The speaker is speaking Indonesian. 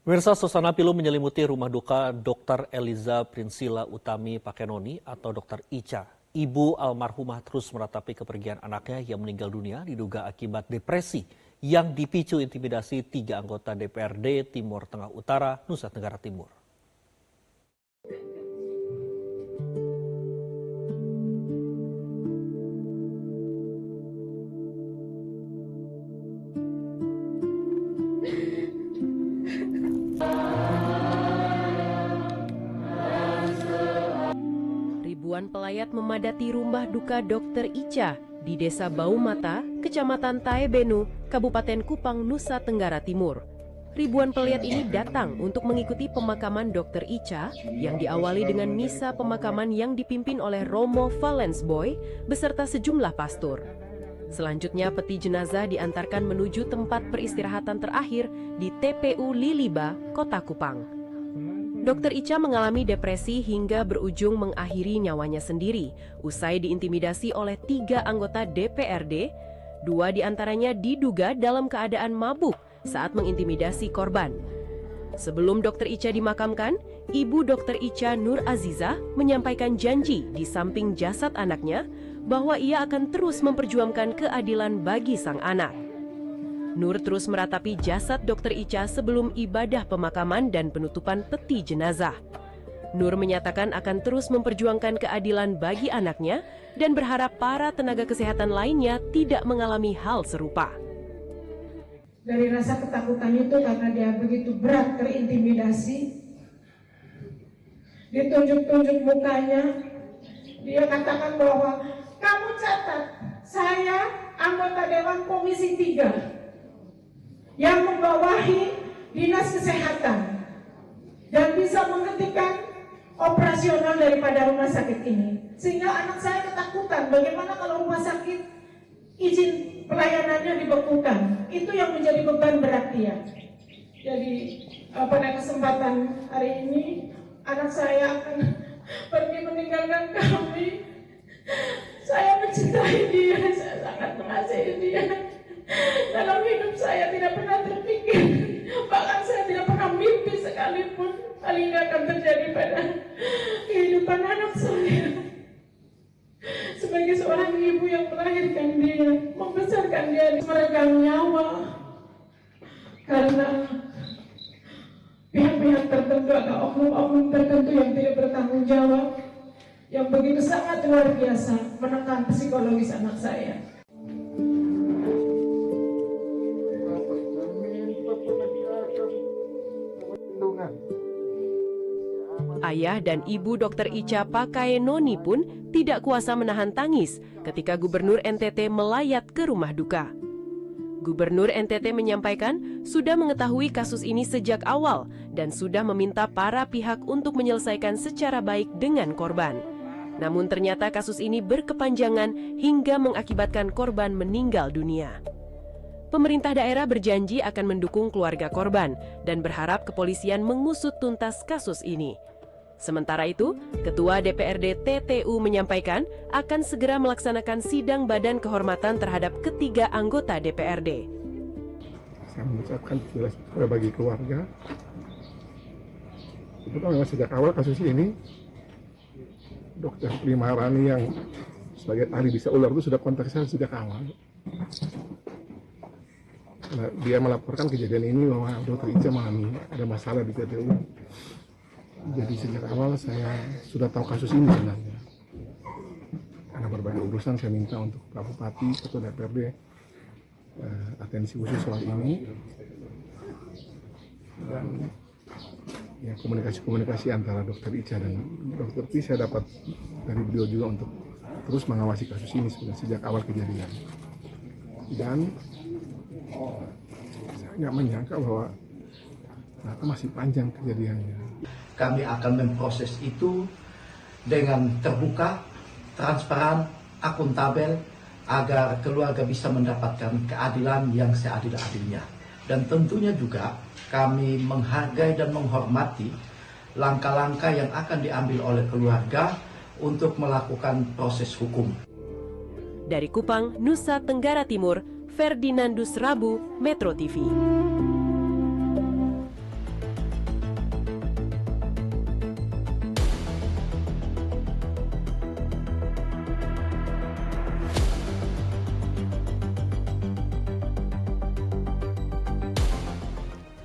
Pemirsa, suasana pilu menyelimuti rumah duka Dr. Eliza Prinsila Utami Pakenoni atau Dr. Ica. Ibu almarhumah terus meratapi kepergian anaknya yang meninggal dunia diduga akibat depresi yang dipicu intimidasi 3 anggota DPRD Timur Tengah Utara, Nusa Tenggara Timur. Ribuan pelayat memadati rumah duka Dr. Ica di Desa Baumata, Kecamatan Taebenu, Kabupaten Kupang, Nusa Tenggara Timur. Ribuan pelayat ini datang untuk mengikuti pemakaman Dr. Ica yang diawali dengan misa pemakaman yang dipimpin oleh Romo Valensboy beserta sejumlah pastor. Selanjutnya peti jenazah diantarkan menuju tempat peristirahatan terakhir di TPU Liliba, Kota Kupang. Dr. Ica mengalami depresi hingga berujung mengakhiri nyawanya sendiri usai diintimidasi oleh 3 anggota DPRD, 2 diantaranya diduga dalam keadaan mabuk saat mengintimidasi korban. Sebelum Dr. Ica dimakamkan, Ibu Dr. Ica Nur Aziza menyampaikan janji di samping jasad anaknya bahwa ia akan terus memperjuangkan keadilan bagi sang anak. Nur terus meratapi jasad Dr. Ica sebelum ibadah pemakaman dan penutupan peti jenazah. Nur menyatakan akan terus memperjuangkan keadilan bagi anaknya dan berharap para tenaga kesehatan lainnya tidak mengalami hal serupa. Dari rasa ketakutan itu karena dia begitu berat terintimidasi, ditunjuk-tunjuk mukanya, dia katakan bahwa kamu catat, saya anggota Dewan Komisi 3 yang membawahi Dinas Kesehatan dan bisa menghentikan operasional daripada rumah sakit ini. Sehingga anak saya ketakutan bagaimana kalau rumah sakit izin pelayanannya dibekukan. Itu yang menjadi beban berat dia. Jadi pada kesempatan hari ini anak saya akan pergi meninggalkan kami. Saya mencintai dia, saya sangat mengasihi dia. Dalam hidup saya tidak pernah terpikir, bahkan saya tidak pernah mimpi sekalipun hal ini akan terjadi pada kehidupan anak saya. Sebagai seorang ibu yang melahirkan dia, membesarkan dia di meregang nyawa, karena pihak-pihak tertentu atau oknum-oknum tertentu yang tidak bertanggung jawab, yang begitu sangat luar biasa menekan psikologis anak saya. Ayah dan ibu Dr. Ica Pakenoni pun tidak kuasa menahan tangis ketika Gubernur NTT melayat ke rumah duka. Gubernur NTT menyampaikan sudah mengetahui kasus ini sejak awal dan sudah meminta para pihak untuk menyelesaikan secara baik dengan korban. Namun ternyata kasus ini berkepanjangan hingga mengakibatkan korban meninggal dunia. Pemerintah daerah berjanji akan mendukung keluarga korban dan berharap kepolisian mengusut tuntas kasus ini. Sementara itu, Ketua DPRD TTU menyampaikan akan segera melaksanakan sidang badan kehormatan terhadap ketiga anggota DPRD. Saya mengucapkan jelas bagi keluarga. Itu memang sejak awal kasus ini, Dr. Prima Rani yang sebagai ahli bisa ular itu sudah kontak saya sejak awal. Nah, dia melaporkan kejadian ini bahwa Dr. Ica mengalami ada masalah di TTU. Jadi sejak awal saya sudah tahu kasus ini sebenarnya. Karena berbagai urusan saya minta untuk Pak Bupati, Ketua DPRD atensi khusus soal ini. Dan ya, komunikasi antara Dr. Ica dan Dr. T saya dapat dari beliau juga untuk terus mengawasi kasus ini sudah sejak awal kejadian. Dan saya nggak menyangka bahwa ternyata masih panjang kejadiannya. Kami akan memproses itu dengan terbuka, transparan, akuntabel, agar keluarga bisa mendapatkan keadilan yang seadil-adilnya. Dan tentunya juga kami menghargai dan menghormati langkah-langkah yang akan diambil oleh keluarga untuk melakukan proses hukum. Dari Kupang, Nusa Tenggara Timur, Ferdinandus Rabu, Metro TV.